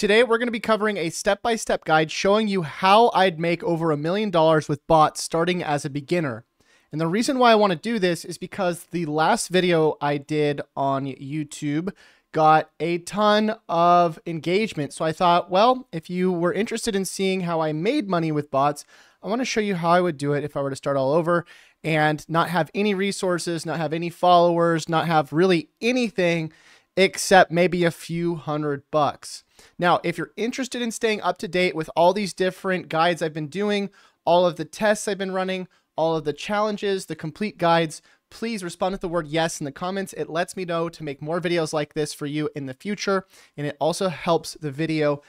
Today, we're going to be covering a step-by-step guide showing you how I'd make over $1 million with bots starting as a beginner. And the reason why I want to do this is because the last video I did on YouTube got a ton of engagement. So I thought, well, if you were interested in seeing how I made money with bots, I want to show you how I would do it if I were to start all over and not have any resources, not have any followers, not have really anything except maybe a few $100. Now, if you're interested in staying up to date with all these different guides I've been doing, all of the tests I've been running, all of the challenges, the complete guides, please respond with the word yes in the comments. It lets me know to make more videos like this for you in the future. And it also helps the video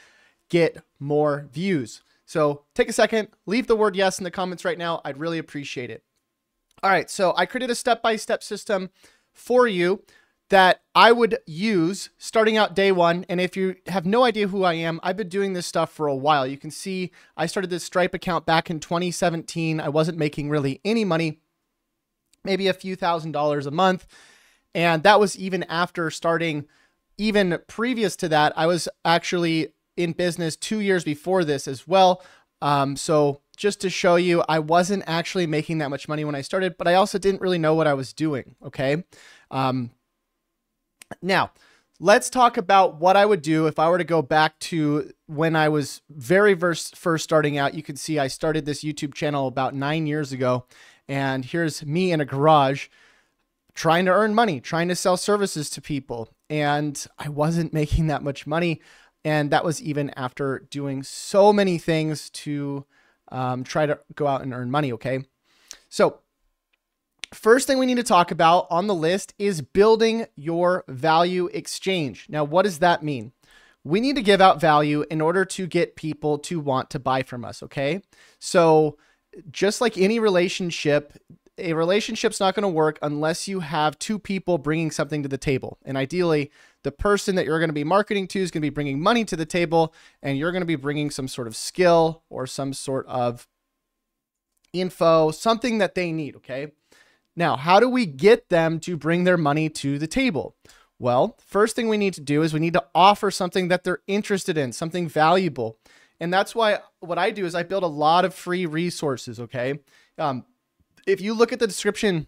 get more views. So take a second, leave the word yes in the comments right now. I'd really appreciate it. All right, so I created a step-by-step system for you that I would use starting out day one. And if you have no idea who I am, I've been doing this stuff for a while. You can see I started this Stripe account back in 2017. I wasn't making really any money, maybe a few $1,000s a month. And that was even after starting, even previous to that, I was actually in business 2 years before this as well. So just to show you, I wasn't actually making that much money when I started, but I also didn't really know what I was doing. Okay. Now, let's talk about what I would do if I were to go back to when I was first starting out. You can see I started this YouTube channel about 9 years ago, and here's me in a garage trying to earn money, trying to sell services to people, and I wasn't making that much money, and that was even after doing so many things to try to go out and earn money, okay? So first thing we need to talk about on the list is building your value exchange. Now, what does that mean? We need to give out value in order to get people to want to buy from us, okay? So just like any relationship, a relationship's not going to work unless you have two people bringing something to the table. And ideally, the person that you're going to be marketing to is going to be bringing money to the table, and you're going to be bringing some sort of skill or some sort of info, something that they need, okay? Now, how do we get them to bring their money to the table? Well, first thing we need to do is we need to offer something that they're interested in, something valuable. And that's why what I do is I build a lot of free resources, okay? If you look at the description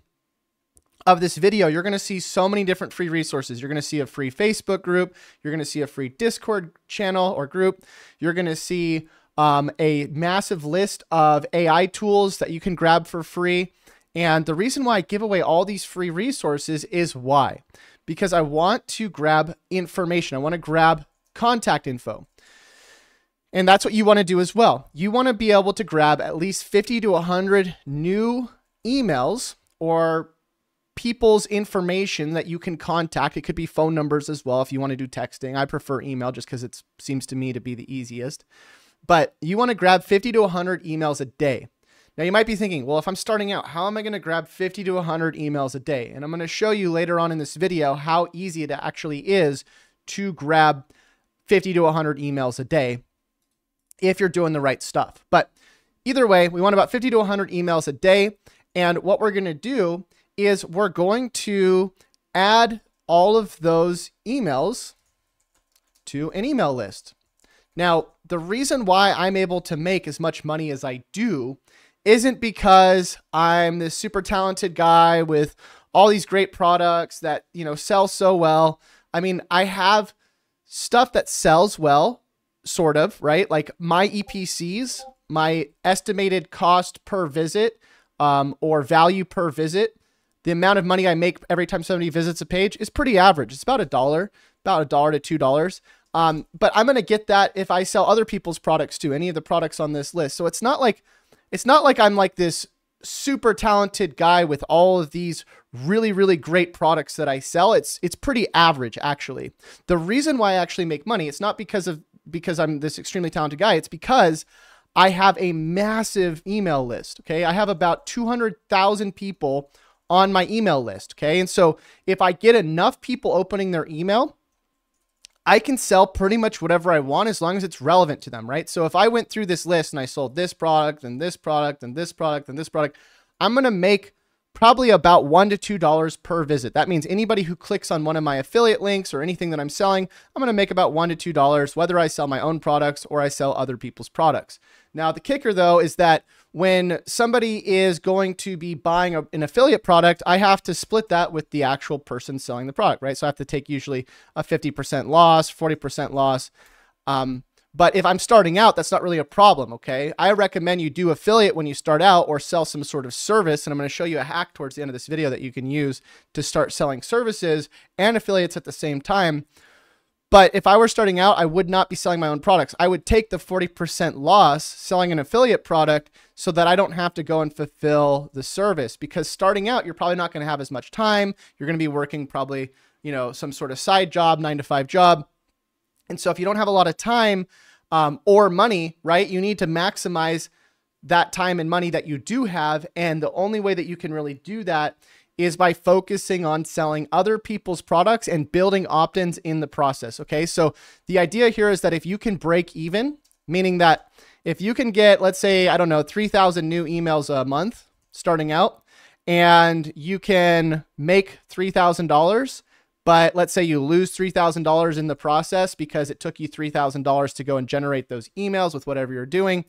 of this video, you're going to see so many different free resources. You're going to see a free Facebook group. You're going to see a free Discord channel or group. You're going to see a massive list of AI tools that you can grab for free. And the reason why I give away all these free resources is why? Because I want to grab information. I want to grab contact info. And that's what you want to do as well. You want to be able to grab at least 50 to 100 new emails or people's information that you can contact. It could be phone numbers as well if you want to do texting. I prefer email just because it seems to me to be the easiest. But you want to grab 50 to 100 emails a day. Now you might be thinking, well, if I'm starting out, how am I going to grab 50 to 100 emails a day? And I'm going to show you later on in this video how easy it actually is to grab 50 to 100 emails a day if you're doing the right stuff. But either way, we want about 50 to 100 emails a day. And what we're going to do is we're going to add all of those emails to an email list. Now, the reason why I'm able to make as much money as I do isn't because I'm this super talented guy with all these great products that, you know, sell so well. I mean, I have stuff that sells well, sort of, right? Like my EPCs, my estimated cost per visit, or value per visit, the amount of money I make every time somebody visits a page is pretty average. It's about $1 to $2. But I'm going to get that if I sell other people's products too, any of the products on this list. So it's not like I'm like this super talented guy with all of these really, really great products that I sell. It's pretty average, actually. The reason why I actually make money, it's not because I'm this extremely talented guy. It's because I have a massive email list. Okay. I have about 200,000 people on my email list. Okay. And so if I get enough people opening their email, I can sell pretty much whatever I want as long as it's relevant to them, right? So if I went through this list and I sold this product and this product and this product and this product, I'm going to make probably about $1 to $2 per visit. That means anybody who clicks on one of my affiliate links or anything that I'm selling, I'm going to make about $1 to $2, whether I sell my own products or I sell other people's products. Now, the kicker though, is that when somebody is going to be buying an affiliate product, I have to split that with the actual person selling the product, right? So I have to take usually a 50% loss, 40% loss. But if I'm starting out, that's not really a problem, okay? I recommend you do affiliate when you start out or sell some sort of service. And I'm going to show you a hack towards the end of this video that you can use to start selling services and affiliates at the same time. But if I were starting out, I would not be selling my own products. I would take the 40% loss selling an affiliate product so that I don't have to go and fulfill the service, because starting out, you're probably not going to have as much time. You're going to be working probably, you know, some sort of side job, 9-to-5 job. And so if you don't have a lot of time or money, right, you need to maximize that time and money that you do have. And the only way that you can really do that is by focusing on selling other people's products and building opt-ins in the process. Okay. So the idea here is that if you can break even, meaning that if you can get, let's say, I don't know, 3,000 new emails a month starting out, and you can make $3,000, but let's say you lose $3,000 in the process because it took you $3,000 to go and generate those emails with whatever you're doing.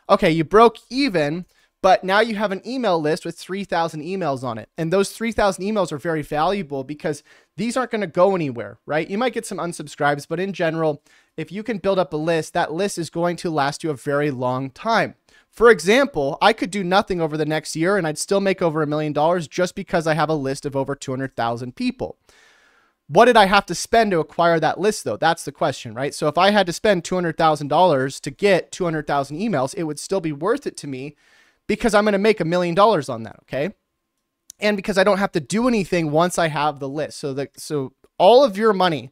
Okay, you broke even, but now you have an email list with 3,000 emails on it. And those 3,000 emails are very valuable because these aren't going to go anywhere, right? You might get some unsubscribes, but in general, if you can build up a list, that list is going to last you a very long time. For example, I could do nothing over the next year and I'd still make over $1 million just because I have a list of over 200,000 people. What did I have to spend to acquire that list though? That's the question, right? So if I had to spend $200,000 to get 200,000 emails, it would still be worth it to me because I'm going to make $1 million on that. Okay. And because I don't have to do anything once I have the list. So all of your money,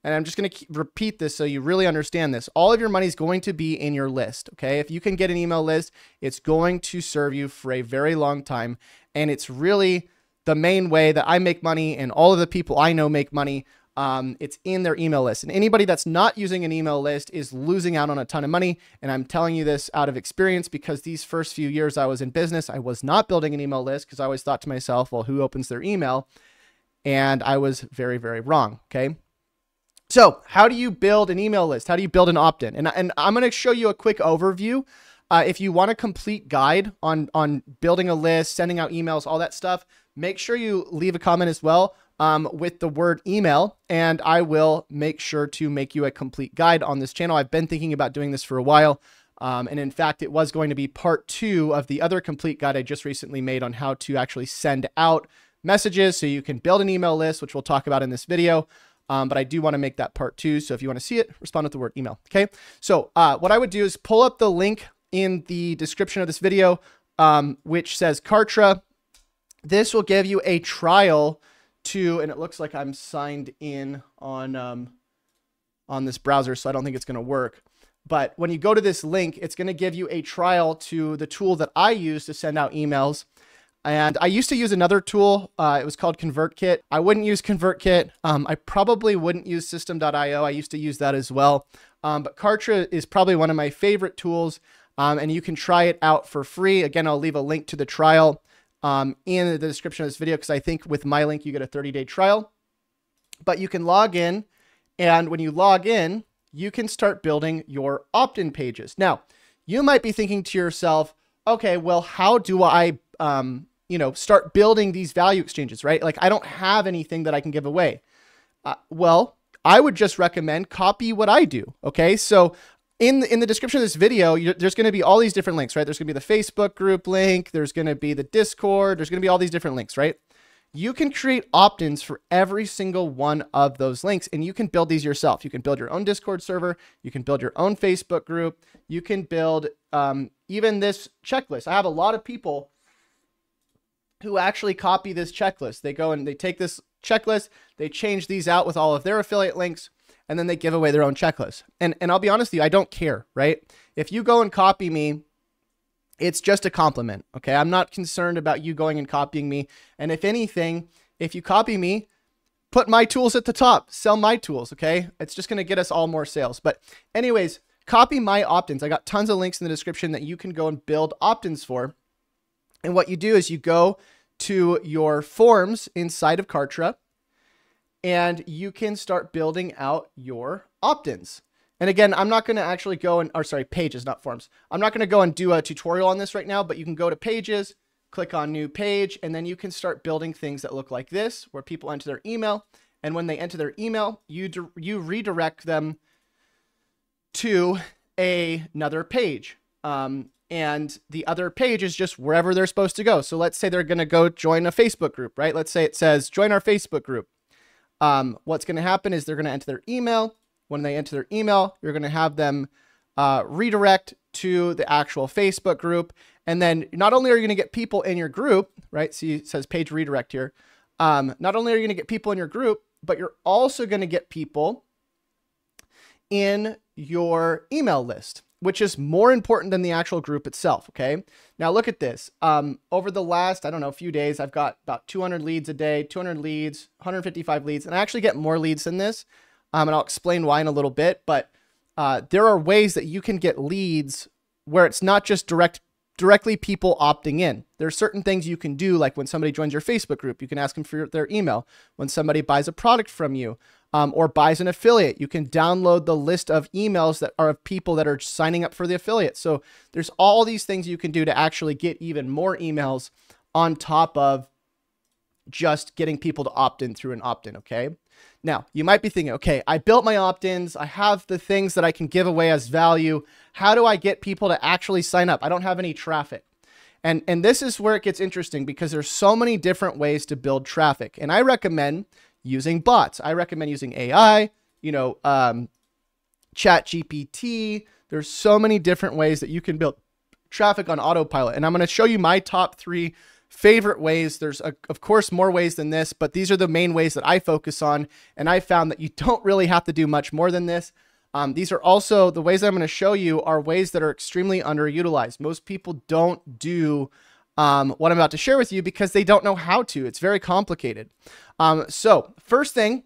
and I'm just going to repeat this so you really understand this. All of your money is going to be in your list. Okay. If you can get an email list, it's going to serve you for a very long time. And it's really the main way that I make money and all of the people I know make money. It's in their email list. And anybody that's not using an email list is losing out on a ton of money. And I'm telling you this out of experience because these first few years I was in business, I was not building an email list because I always thought to myself, well, who opens their email? And I was very, very wrong. Okay. So how do you build an email list? How do you build an opt-in? And I'm going to show you a quick overview. If you want a complete guide on building a list, sending out emails, all that stuff, make sure you leave a comment as well with the word email, and I will make sure to make you a complete guide on this channel. I've been thinking about doing this for a while. And in fact, it was going to be part 2 of the other complete guide I just recently made on how to actually send out messages so you can build an email list, which we'll talk about in this video. But I do want to make that part 2. So if you want to see it, respond with the word email. Okay. So what I would do is pull up the link in the description of this video, which says Kartra. This will give you a trial to, and it looks like I'm signed in on this browser, so I don't think it's going to work. But when you go to this link, it's going to give you a trial to the tool that I use to send out emails. And I used to use another tool. It was called ConvertKit. I wouldn't use ConvertKit. I probably wouldn't use System.io. I used to use that as well. But Kartra is probably one of my favorite tools. And you can try it out for free. Again, I'll leave a link to the trial in the description of this video, because I think with my link, you get a 30-day trial. But you can log in, and when you log in, you can start building your opt-in pages. Now, you might be thinking to yourself, okay, well, how do I, start building these value exchanges, right? Like, I don't have anything that I can give away. Well, I would just recommend copy what I do. Okay, so in the description of this video, there's going to be all these different links, right? There's going to be the Facebook group link. There's going to be the Discord. There's going to be all these different links, right? You can create opt-ins for every single one of those links, and you can build these yourself. You can build your own Discord server. You can build your own Facebook group. You can build even this checklist. I have a lot of people who actually copy this checklist. They go and they take this checklist, they change these out with all of their affiliate links, and then they give away their own checklist. And I'll be honest with you, I don't care, right? If you go and copy me, it's just a compliment, okay? I'm not concerned about you going and copying me. And if anything, if you copy me, put my tools at the top, sell my tools, okay? It's just gonna get us all more sales. But anyways, copy my opt-ins. I got tons of links in the description that you can go and build opt-ins for. And what you do is you go to your forms inside of Kartra, and you can start building out your opt-ins. And again, I'm not going to actually go and, or sorry, pages, not forms. I'm not going to go and do a tutorial on this right now, but you can go to pages, click on new page, and then you can start building things that look like this, where people enter their email. And when they enter their email, you redirect them to another page. And the other page is just wherever they're supposed to go. So let's say they're going to go join a Facebook group, right? Let's say it says, join our Facebook group. What's going to happen is they're going to enter their email. When they enter their email, you're going to have them redirect to the actual Facebook group. And then not only are you going to get people in your group, right? See, it says page redirect here. Not only are you going to get people in your group, but you're also going to get people in your email list, which is more important than the actual group itself. Okay. Now look at this. Over the last, I don't know, few days, I've got about 200 leads a day, 200 leads, 155 leads, and I actually get more leads than this. And I'll explain why in a little bit, but there are ways that you can get leads where it's not just directly people opting in. There are certain things you can do, like when somebody joins your Facebook group, you can ask them for their email. When somebody buys a product from you or buys an affiliate, you can download the list of emails that are of people that are signing up for the affiliate. So there's all these things you can do to actually get even more emails on top of just getting people to opt in through an opt-in. Okay. Now you might be thinking, okay, I built my opt-ins. I have the things that I can give away as value. How do I get people to actually sign up? I don't have any traffic. And this is where it gets interesting, because there's so many different ways to build traffic. And I recommend using bots. I recommend using AI, ChatGPT. There's so many different ways that you can build traffic on autopilot. And I'm going to show you my top 3 favorite ways. There's of course more ways than this, but these are the main ways that I focus on. And I found that you don't really have to do much more than this. These are also the ways I'm going to show you are ways that are extremely underutilized. Most people don't do what I'm about to share with you because they don't know how to. It's very complicated. So first thing,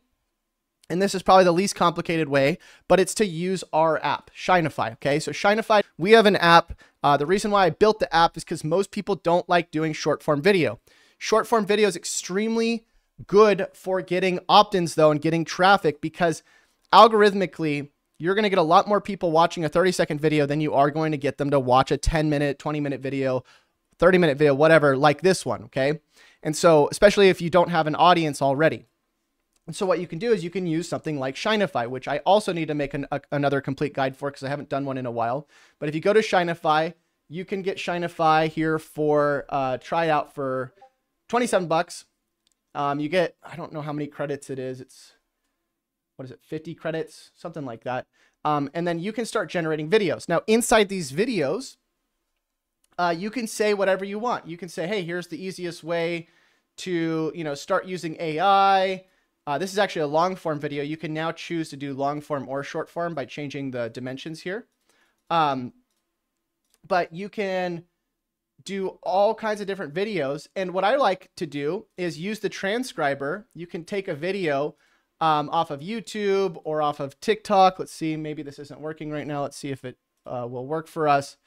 and this is probably the least complicated way, but it's to use our app, Shinify. Okay, so Shinify, we have an app. The reason why I built the app is because most people don't like doing short form video. Short form video is extremely good for getting opt-ins though, and getting traffic, because algorithmically, you're going to get a lot more people watching a 30-second video than you are going to get them to watch a 10-minute, 20-minute video, 30-minute video, whatever, like this one. Okay. And so, especially if you don't have an audience already. And so what you can do is you can use something like Shinify, which I also need to make another complete guide for because I haven't done one in a while. But if you go to Shinify, you can get Shinify here for try it out for 27 bucks. You get, I don't know how many credits it is. It's, what is it? 50 credits, something like that. And then you can start generating videos. Now inside these videos, you can say whatever you want. You can say, hey, here's the easiest way to, start using AI. This is actually a long form video. You can now choose to do long form or short form by changing the dimensions here. But you can do all kinds of different videos. And what I like to do is use the transcriber. You can take a video off of YouTube or off of TikTok. Let's see, maybe this isn't working right now. Let's see if it will work for us.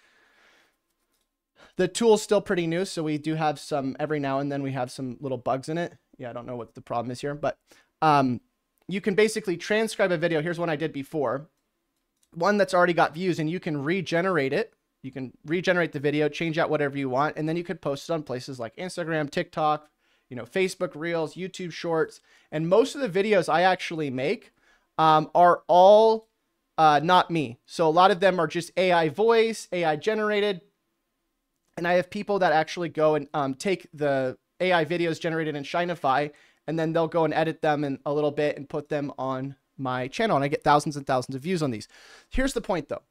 The tool's still pretty new, so we do have some, every now and then we have some little bugs in it. Yeah, I don't know what the problem is here, but you can basically transcribe a video. Here's one I did before, one that's already got views, and you can regenerate it. You can regenerate the video, change out whatever you want, and then you could post it on places like Instagram, TikTok, Facebook Reels, YouTube Shorts. And most of the videos I actually make are all not me. So a lot of them are just AI voice, AI generated. And I have people that actually go and take the AI videos generated in Shinify, and then they'll go and edit them in a little bit and put them on my channel. And I get thousands and thousands of views on these. Here's the point though.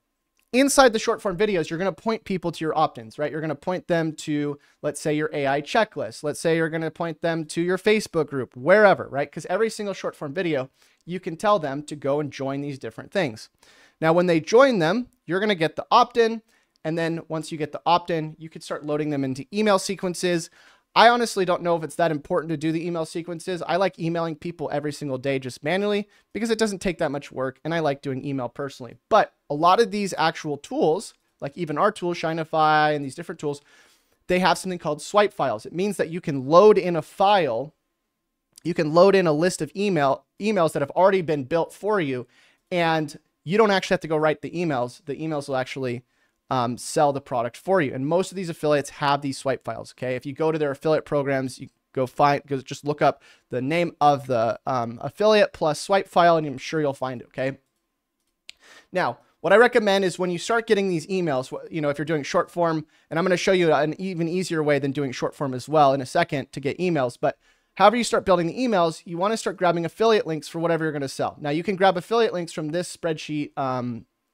Inside the short form videos, you're going to point people to your opt-ins, right? You're going to point them to, let's say, your AI checklist. Let's say you're going to point them to your Facebook group, wherever, right? Because every single short form video, you can tell them to go and join these different things. Now, when they join them, you're going to get the opt-in. And then once you get the opt-in, you can start loading them into email sequences. I honestly don't know if it's that important to do the email sequences. I like emailing people every single day just manually because it doesn't take that much work, and I like doing email personally. But a lot of these actual tools, like even our tool, Shinify, and these different tools, they have something called swipe files. It means that you can load in a file, you can load in a list of emails that have already been built for you, and you don't actually have to go write the emails. The emails will actually sell the product for you. And most of these affiliates have these swipe files. Okay. If you go to their affiliate programs, you just look up the name of the affiliate plus swipe file, and I'm sure you'll find it. Okay. Now, what I recommend is when you start getting these emails, if you're doing short form, and I'm going to show you an even easier way than doing short form as well in a second to get emails. But however you start building the emails, you want to start grabbing affiliate links for whatever you're going to sell. Now, you can grab affiliate links from this spreadsheet,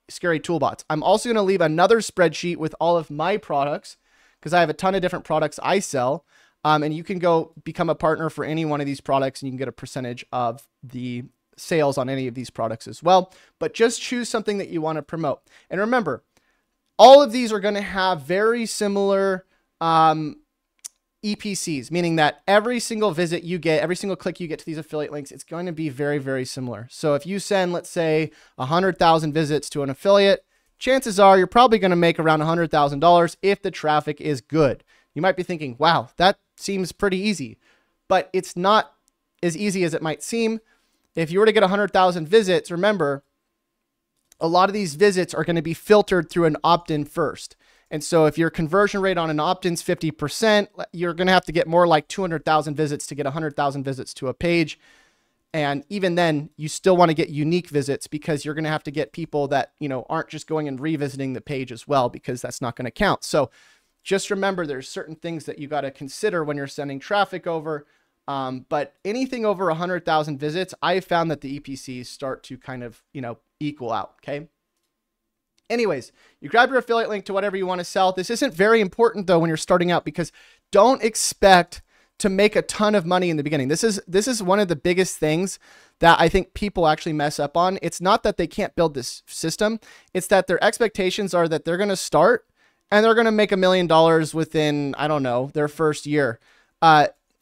Scary Toolbots. I'm also going to leave another spreadsheet with all of my products because I have a ton of different products I sell. And you can go become a partner for any one of these products, and you can get a percentage of the sales on any of these products as well. But just choose something that you want to promote. And remember, all of these are going to have very similar EPCs, meaning that every single visit you get, every single click you get to these affiliate links, it's going to be very, very similar. So if you send, let's say, 100,000 visits to an affiliate, chances are you're probably going to make around $100,000 if the traffic is good. You might be thinking, wow, that seems pretty easy, but it's not as easy as it might seem. If you were to get 100,000 visits, remember, a lot of these visits are going to be filtered through an opt-in first. And so if your conversion rate on an opt-in is 50%, you're going to have to get more like 200,000 visits to get 100,000 visits to a page. And even then, you still want to get unique visits because you're going to have to get people that, aren't just going and revisiting the page as well, because that's not going to count. So just remember, there's certain things that you got to consider when you're sending traffic over. But anything over 100,000 visits, I found that the EPCs start to kind of, equal out. Okay. Anyways, you grab your affiliate link to whatever you want to sell. This isn't very important though when you're starting out, because don't expect to make a ton of money in the beginning. This is one of the biggest things that I think people actually mess up on. It's not that they can't build this system. It's that their expectations are that they're going to start and they're going to make $1 million within, I don't know, their first year.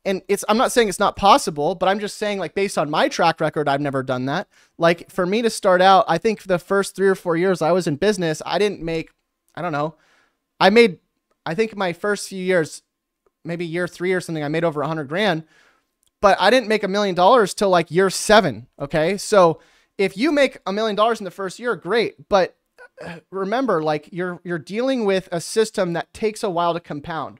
And I'm not saying it's not possible, but I'm just saying, like, based on my track record, I've never done that. Like, for me to start out, I think the first 3 or 4 years I was in business, I didn't make, I don't know. I think my first few years, maybe year 3 or something, I made over 100 grand, but I didn't make $1 million till like year 7. Okay. So if you make $1 million in the first year, great. But remember, like, you're dealing with a system that takes a while to compound.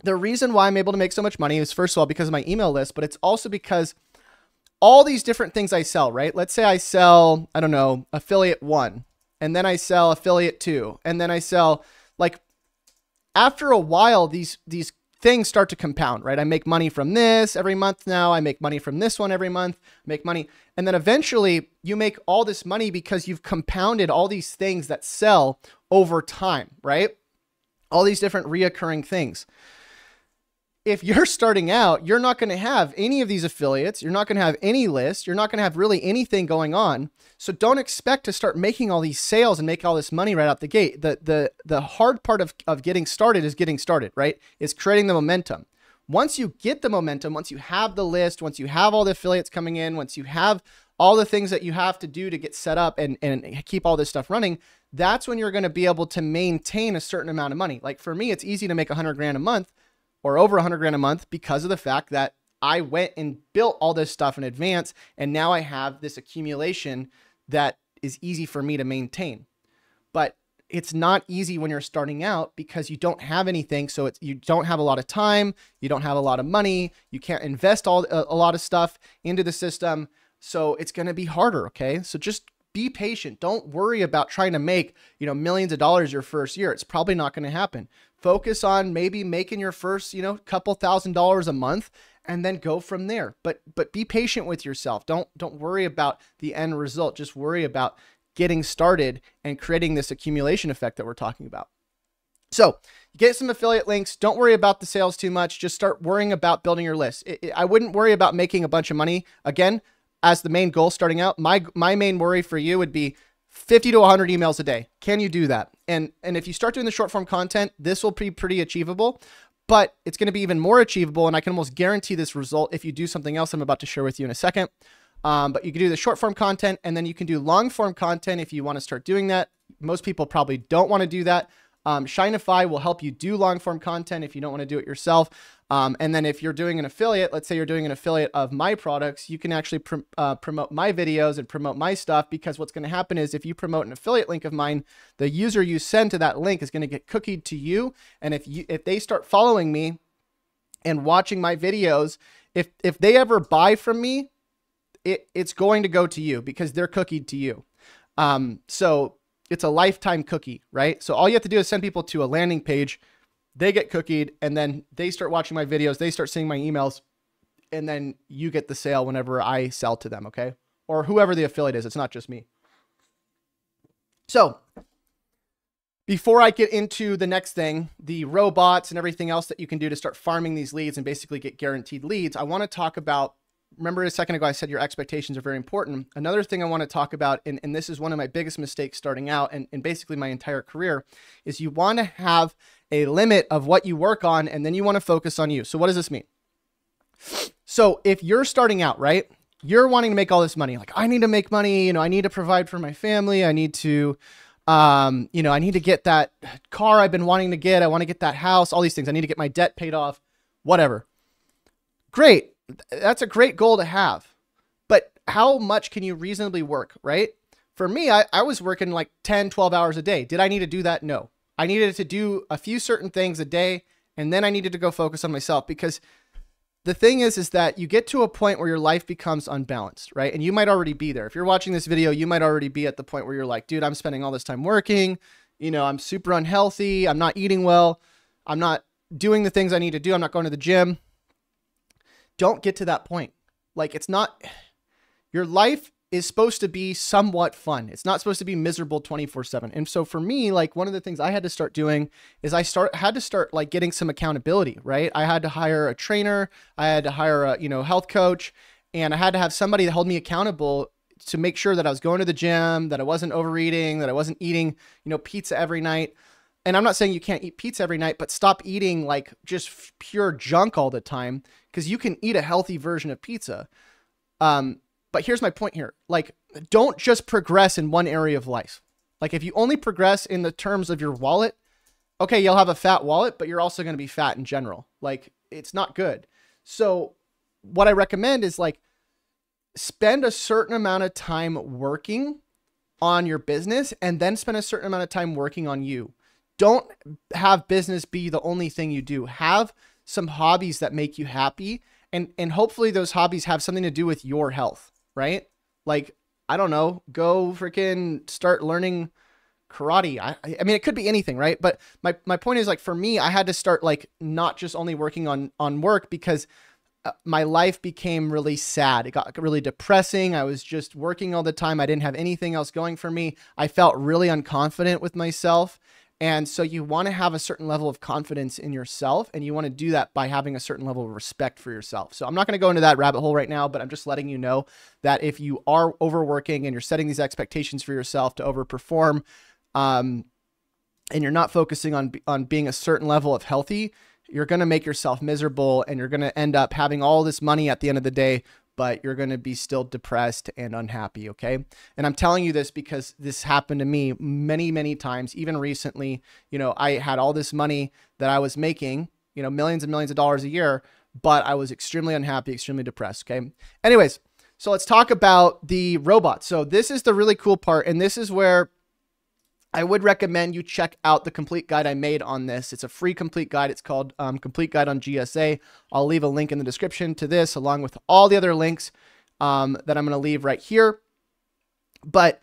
The reason why I'm able to make so much money is, first of all, because of my email list, but it's also because all these different things I sell, right? Let's say I sell, I don't know, affiliate 1, and then I sell affiliate 2, and then I sell, like, after a while, these things start to compound, right? I make money from this every month now. I make money from this one every month, make money. And then eventually you make all this money because you've compounded all these things that sell over time, right? All these different reoccurring things. If you're starting out, you're not going to have any of these affiliates. You're not going to have any list. You're not going to have really anything going on. So don't expect to start making all these sales and make all this money right out the gate. The hard part of getting started is getting started, right? It's creating the momentum. Once you get the momentum, once you have the list, once you have all the affiliates coming in, once you have all the things that you have to do to get set up and keep all this stuff running, that's when you're going to be able to maintain a certain amount of money. Like for me, it's easy to make 100 grand a month or over 100 grand a month because of the fact that I went and built all this stuff in advance. And now I have this accumulation that is easy for me to maintain. But it's not easy when you're starting out because you don't have anything. So you don't have a lot of time. You don't have a lot of money. You can't invest a lot of stuff into the system. So it's going to be harder. Okay. So just be patient. Don't worry about trying to make, millions of dollars your first year. It's probably not going to happen. Focus on maybe making your first, couple $1,000s a month and then go from there. But be patient with yourself. Don't worry about the end result. Just worry about getting started and creating this accumulation effect that we're talking about. So get some affiliate links. Don't worry about the sales too much. Just start worrying about building your list. I wouldn't worry about making a bunch of money. Again, as the main goal starting out, my main worry for you would be 50 to 100 emails a day. Can you do that? And if you start doing the short form content, this will be pretty achievable, but it's going to be even more achievable. And I can almost guarantee this result if you do something else I'm about to share with you in a second. But you can do the short form content and then you can do long form content if you want to start doing that. Most people probably don't want to do that. Shineify will help you do long form content if you don't want to do it yourself. And then if you're doing an affiliate, let's say you're doing an affiliate of my products, you can actually promote my videos and promote my stuff, because what's going to happen is if you promote an affiliate link of mine, the user you send to that link is going to get cookied to you. And if they start following me and watching my videos, if they ever buy from me, it's going to go to you because they're cookied to you. So it's a lifetime cookie, right? So all you have to do is send people to a landing page, they get cookied, and then they start watching my videos, they start seeing my emails, and then you get the sale whenever I sell to them, okay? Or whoever the affiliate is, it's not just me. So before I get into the next thing, the robots and everything else that you can do to start farming these leads and basically get guaranteed leads, I want to talk about, remember a second ago I said your expectations are very important. Another thing I want to talk about, and this is one of my biggest mistakes starting out and basically my entire career, is you want to have a limit of what you work on, and then you want to focus on you. So what does this mean? So if you're starting out, right, you're wanting to make all this money. Like, I need to make money, you know, I need to provide for my family. I need to, you know, I need to get that car I've been wanting to get. I want to get that house, all these things. I need to get my debt paid off, whatever. Great. That's a great goal to have, but how much can you reasonably work, right? For me, I was working like 10, 12 hours a day. Did I need to do that? No. I needed to do a few certain things a day, and then I needed to go focus on myself, because the thing is that you get to a point where your life becomes unbalanced, right? And you might already be there. If you're watching this video, you might already be at the point where you're like, dude, I'm spending all this time working, you know, I'm super unhealthy, I'm not eating well, I'm not doing the things I need to do, I'm not going to the gym. Don't get to that point. Like, it's not, your life is supposed to be somewhat fun. It's not supposed to be miserable 24/7. And so for me, like, one of the things I had to start doing is had to start like getting some accountability, right? I had to hire a trainer. I had to hire a, you know, health coach, and I had to have somebody that held me accountable to make sure that I was going to the gym, that I wasn't overeating, that I wasn't eating, you know, pizza every night. And I'm not saying you can't eat pizza every night, but stop eating like just pure junk all the time, because you can eat a healthy version of pizza. But here's my point here. Like, don't just progress in one area of life. Like, if you only progress in the terms of your wallet, okay, you'll have a fat wallet, but you're also going to be fat in general. Like, it's not good. So what I recommend is, like, spend a certain amount of time working on your business and then spend a certain amount of time working on you. Don't have business be the only thing you do. Have some hobbies that make you happy. And hopefully those hobbies have something to do with your health, right? Like, I don't know, go freaking start learning karate. I mean, it could be anything, right? But my point is, like, for me, I had to start like not just only working on work, because my life became really sad. It got really depressing. I was just working all the time. I didn't have anything else going for me. I felt really unconfident with myself. And so you want to have a certain level of confidence in yourself, and you want to do that by having a certain level of respect for yourself. So I'm not going to go into that rabbit hole right now, but I'm just letting you know that if you are overworking and you're setting these expectations for yourself to overperform, and you're not focusing on being a certain level of healthy, you're going to make yourself miserable, and you're going to end up having all this money at the end of the day, but you're going to be still depressed and unhappy. Okay. And I'm telling you this because this happened to me many, many times. Even recently, you know, I had all this money that I was making, you know, millions and millions of dollars a year, but I was extremely unhappy, extremely depressed. Okay. Anyways, so let's talk about the robots. So this is the really cool part. And this is where I would recommend you check out the complete guide I made on this. It's a free complete guide. It's called Complete Guide on GSA. I'll leave a link in the description to this, along with all the other links that I'm going to leave right here. But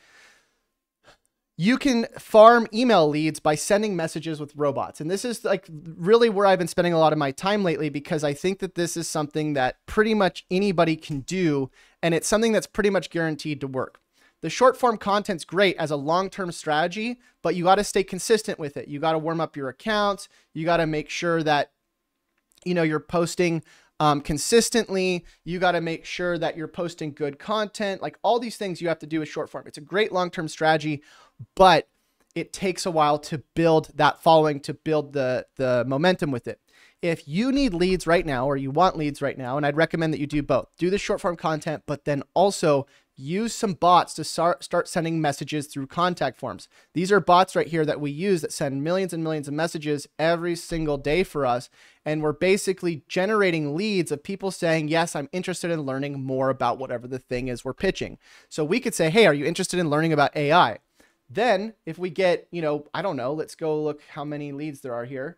you can farm email leads by sending messages with robots. And this is like really where I've been spending a lot of my time lately, because I think that this is something that pretty much anybody can do. And it's something that's pretty much guaranteed to work. The short form content's great as a long-term strategy, but you got to stay consistent with it. You got to warm up your accounts. You got to make sure that, you know, you're posting consistently. You got to make sure that you're posting good content. Like, all these things you have to do with short form. It's a great long-term strategy, but it takes a while to build that following, to build the momentum with it. If you need leads right now, or you want leads right now, and I'd recommend that you do both. Do the short form content, but then also use some bots to start sending messages through contact forms. These are bots right here that we use that send millions and millions of messages every single day for us. And we're basically generating leads of people saying, yes, I'm interested in learning more about whatever the thing is we're pitching. So we could say, hey, are you interested in learning about AI? Then if we get, I don't know, let's go look how many leads there are here.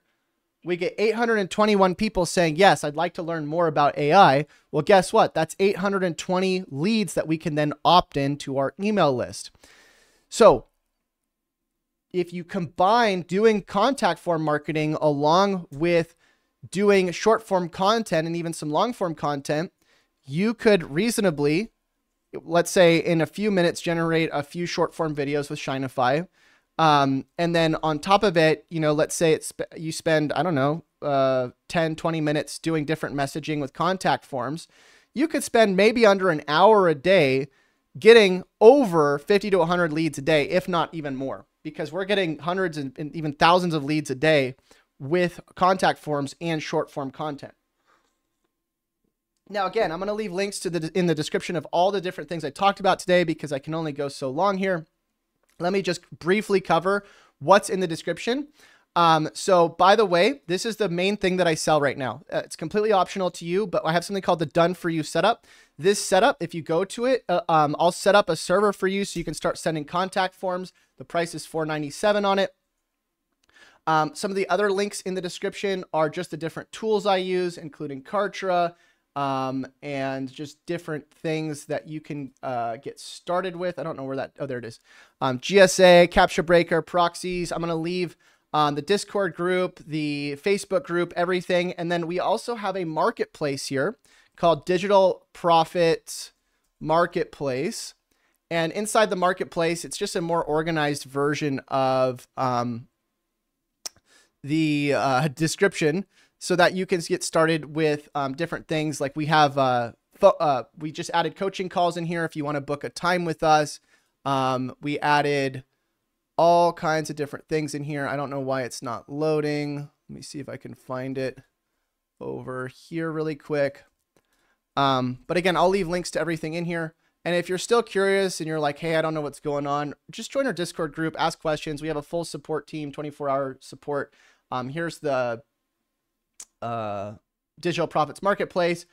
We get 821 people saying, yes, I'd like to learn more about AI. Well, guess what? That's 820 leads that we can then opt into our email list. So if you combine doing contact form marketing along with doing short form content and even some long form content, you could reasonably, let's say in a few minutes, generate a few short form videos with Shinify. And then on top of it, let's say you spend, I don't know, 10, 20 minutes doing different messaging with contact forms. You could spend maybe under an hour a day getting over 50 to 100 leads a day, if not even more, because we're getting hundreds and even thousands of leads a day with contact forms and short form content. Now, again, I'm going to leave links to in the description of all the different things I talked about today because I can only go so long here. Let me just briefly cover what's in the description. So by the way, this is the main thing that I sell right now. It's completely optional to you, but I have something called the Done For You setup. This setup, if you go to it, I'll set up a server for you so you can start sending contact forms. The price is $497 on it. Some of the other links in the description are just the different tools I use, including Kartra, and just different things that you can get started with. I don't know where that, oh, there it is. GSA, Capture Breaker, proxies. I'm going to leave the Discord group, the Facebook group, everything. And then we also have a marketplace here called Digital Profits Marketplace. And inside the marketplace, it's just a more organized version of the description, so that you can get started with different things. Like we have, we just added coaching calls in here if you want to book a time with us. We added all kinds of different things in here. I don't know why it's not loading. Let me see if I can find it over here really quick. But again, I'll leave links to everything in here. And if you're still curious and you're like, hey, I don't know what's going on, just join our Discord group, ask questions. We have a full support team, 24-hour support. Here's the Digital Profits Marketplace,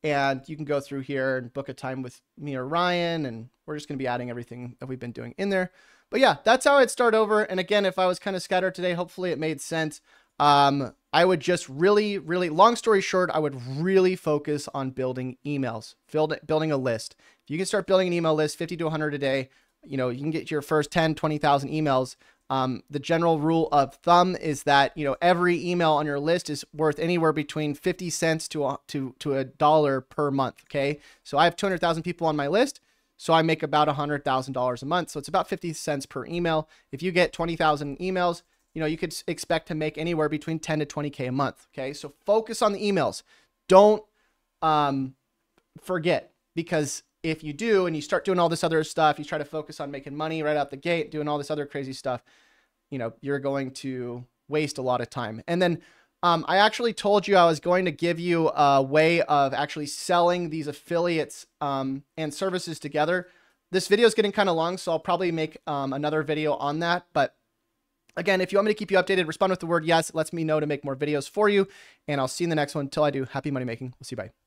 and you can go through here and book a time with me or Ryan, and we're just going to be adding everything that we've been doing in there. But yeah, that's how I'd start over. And again, if I was kind of scattered today, hopefully it made sense. I would just really, long story short, I would really focus on building emails, building a list. If you can start building an email list, 50 to 100 a day, you can get your first 10, 20,000 emails. The general rule of thumb is that, every email on your list is worth anywhere between 50 cents to $1 per month. Okay. So I have 200,000 people on my list. So I make about $100,000 a month. So it's about 50 cents per email. If you get 20,000 emails, you could expect to make anywhere between 10 to 20K a month. Okay. So focus on the emails. Don't, forget, because if you do, and you start doing all this other stuff, you try to focus on making money right out the gate, doing all this other crazy stuff, you're going to waste a lot of time. And then I actually told you I was going to give you a way of actually selling these affiliates and services together. This video is getting kind of long, so I'll probably make another video on that. But again, if you want me to keep you updated, respond with the word yes. It lets me know to make more videos for you. And I'll see you in the next one. Until I do, happy money making. We'll see you. Bye.